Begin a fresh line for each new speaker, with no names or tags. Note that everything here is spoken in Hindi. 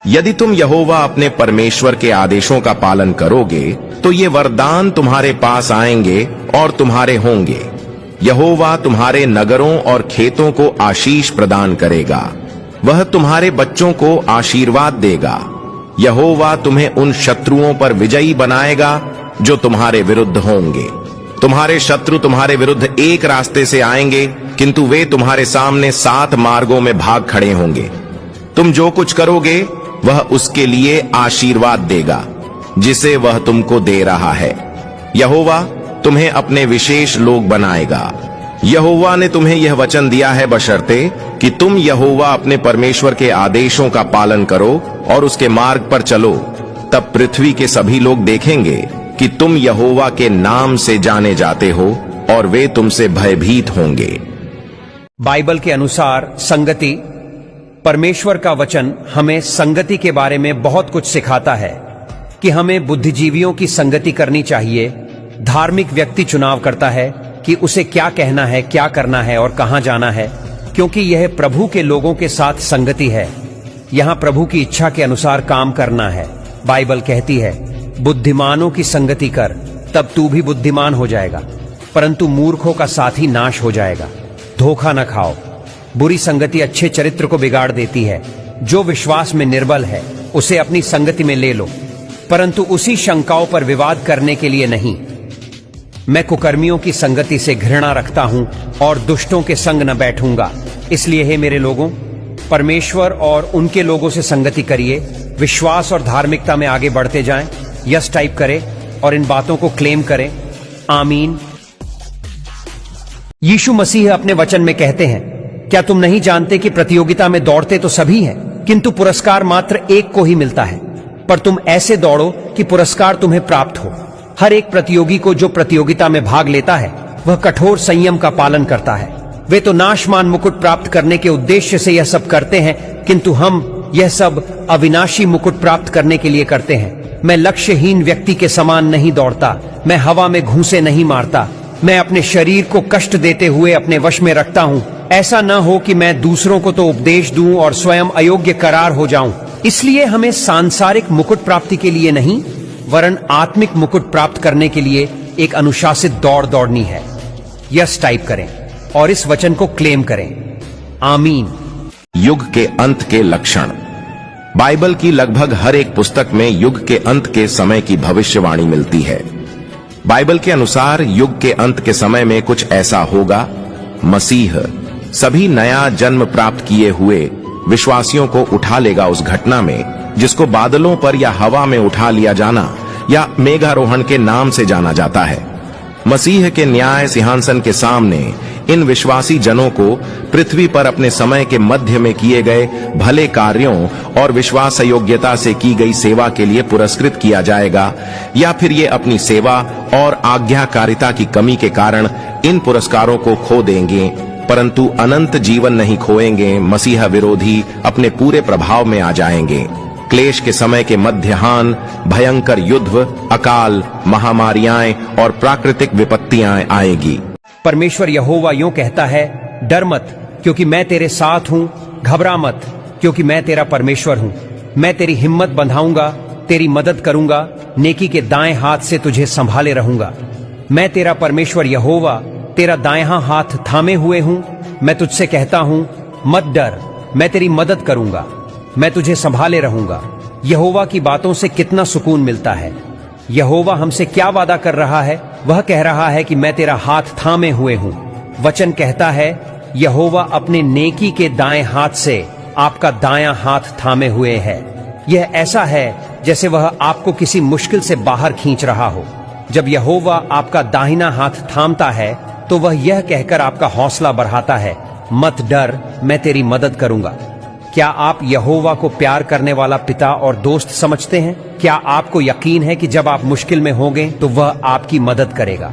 यदि तुम यहोवा अपने परमेश्वर के आदेशों का पालन करोगे तो ये वरदान तुम्हारे पास आएंगे और तुम्हारे होंगे। यहोवा तुम्हारे नगरों और खेतों को आशीष प्रदान करेगा, वह तुम्हारे बच्चों को आशीर्वाद देगा। यहोवा तुम्हें उन शत्रुओं पर विजयी बनाएगा जो तुम्हारे विरुद्ध होंगे। तुम्हारे शत्रु तुम्हारे विरुद्ध एक रास्ते से आएंगे, किंतु वे तुम्हारे सामने 7 मार्गों में भाग खड़े होंगे। तुम जो कुछ करोगे वह उसके लिए आशीर्वाद देगा जिसे वह तुमको दे रहा है। यहोवा तुम्हें अपने विशेष लोग बनाएगा। यहोवा ने तुम्हें यह वचन दिया है बशर्ते कि तुम यहोवा अपने परमेश्वर के आदेशों का पालन करो और उसके मार्ग पर चलो। तब पृथ्वी के सभी लोग देखेंगे कि तुम यहोवा के नाम से जाने जाते हो और वे तुमसे भयभीत होंगे।
बाइबल के अनुसार संगति, परमेश्वर का वचन हमें संगति के बारे में बहुत कुछ सिखाता है कि हमें बुद्धिजीवियों की संगति करनी चाहिए। धार्मिक व्यक्ति चुनाव करता है कि उसे क्या कहना है, क्या करना है और कहां जाना है, क्योंकि यह प्रभु के लोगों के साथ संगति है। यहां प्रभु की इच्छा के अनुसार काम करना है। बाइबल कहती है, बुद्धिमानों की संगति कर, तब तू भी बुद्धिमान हो जाएगा, परंतु मूर्खों का साथी नाश हो जाएगा। धोखा न खाओ। बुरी संगति अच्छे चरित्र को बिगाड़ देती है। जो विश्वास में निर्बल है उसे अपनी संगति में ले लो, परंतु उसी शंकाओं पर विवाद करने के लिए नहीं। मैं कुकर्मियों की संगति से घृणा रखता हूं और दुष्टों के संग न बैठूंगा। इसलिए हे मेरे लोगों, परमेश्वर और उनके लोगों से संगति करिए। विश्वास और धार्मिकता में आगे बढ़ते जाएं। यस टाइप करें और इन बातों को क्लेम करें। आमीन। यीशु मसीह अपने वचन में कहते हैं, क्या तुम नहीं जानते कि प्रतियोगिता में दौड़ते तो सभी हैं, किंतु पुरस्कार मात्र एक को ही मिलता है। पर तुम ऐसे दौड़ो कि पुरस्कार तुम्हें प्राप्त हो। हर एक प्रतियोगी को जो प्रतियोगिता में भाग लेता है वह कठोर संयम का पालन करता है। वे तो नाशमान मुकुट प्राप्त करने के उद्देश्य से यह सब करते हैं, किंतु हम यह सब अविनाशी मुकुट प्राप्त करने के लिए करते हैं। मैं लक्ष्यहीन व्यक्ति के समान नहीं दौड़ता, मैं हवा में घूंसे नहीं मारता। मैं अपने शरीर को कष्ट देते हुए अपने वश में रखता हूँ। ऐसा न हो कि मैं दूसरों को तो उपदेश दूं और स्वयं अयोग्य करार हो जाऊं। इसलिए हमें सांसारिक मुकुट प्राप्ति के लिए नहीं, वरन आत्मिक मुकुट प्राप्त करने के लिए एक अनुशासित दौड़ दौड़नी है। यस टाइप करें और इस वचन को क्लेम करें। आमीन।
युग के अंत के लक्षण। बाइबल की लगभग हर एक पुस्तक में युग के अंत के समय की भविष्यवाणी मिलती है। बाइबल के अनुसार युग के अंत के समय में कुछ ऐसा होगा। मसीह सभी नया जन्म प्राप्त किए हुए विश्वासियों को उठा लेगा उस घटना में जिसको बादलों पर या हवा में उठा लिया जाना या मेघारोहण के नाम से जाना जाता है। मसीह के न्याय सिंहासन के सामने इन विश्वासी जनों को पृथ्वी पर अपने समय के मध्य में किए गए भले कार्यों और विश्वास योग्यता से की गई सेवा के लिए पुरस्कृत किया जाएगा, या फिर ये अपनी सेवा और आज्ञाकारिता की कमी के कारण इन पुरस्कारों को खो देंगे, परंतु अनंत जीवन नहीं खोएंगे। मसीहा विरोधी अपने पूरे प्रभाव में आ जाएंगे। क्लेश के समय के मध्याह्न भयंकर युद्ध, अकाल, महामारियां और प्राकृतिक विपत्तियां आएगी।
परमेश्वर यहोवा यूं कहता है, डर मत, क्योंकि मैं तेरे साथ हूं। घबरा मत, क्योंकि मैं तेरा परमेश्वर हूं। मैं तेरी हिम्मत बंधाऊंगा, तेरी मदद करूंगा, नेकी के दाएं हाथ से तुझे संभाले रहूंगा। मैं तेरा परमेश्वर यहोवा तेरा दायां हाथ थामे हुए हूं। मैं तुझसे कहता हूं, मत डर, मैं तेरी मदद करूंगा, मैं तुझे संभाले रहूंगा। यहोवा की बातों से कितना सुकून मिलता है। यहोवा हमसे क्या वादा कर रहा है? वह कह रहा है कि मैं तेरा हाथ थामे हुए हूं। वचन कहता है, यहोवा अपने नेकी के दाएं हाथ से आपका दायां हाथ थामे हुए है। यह ऐसा है जैसे वह आपको किसी मुश्किल से बाहर खींच रहा हो। जब यहोवा आपका दाहिना हाथ थामता है तो वह यह कहकर आपका हौसला बढ़ाता है, मत डर, मैं तेरी मदद करूंगा। क्या आप यहोवा को प्यार करने वाला पिता और दोस्त समझते हैं? क्या आपको यकीन है कि जब आप मुश्किल में होंगे तो वह आपकी मदद करेगा?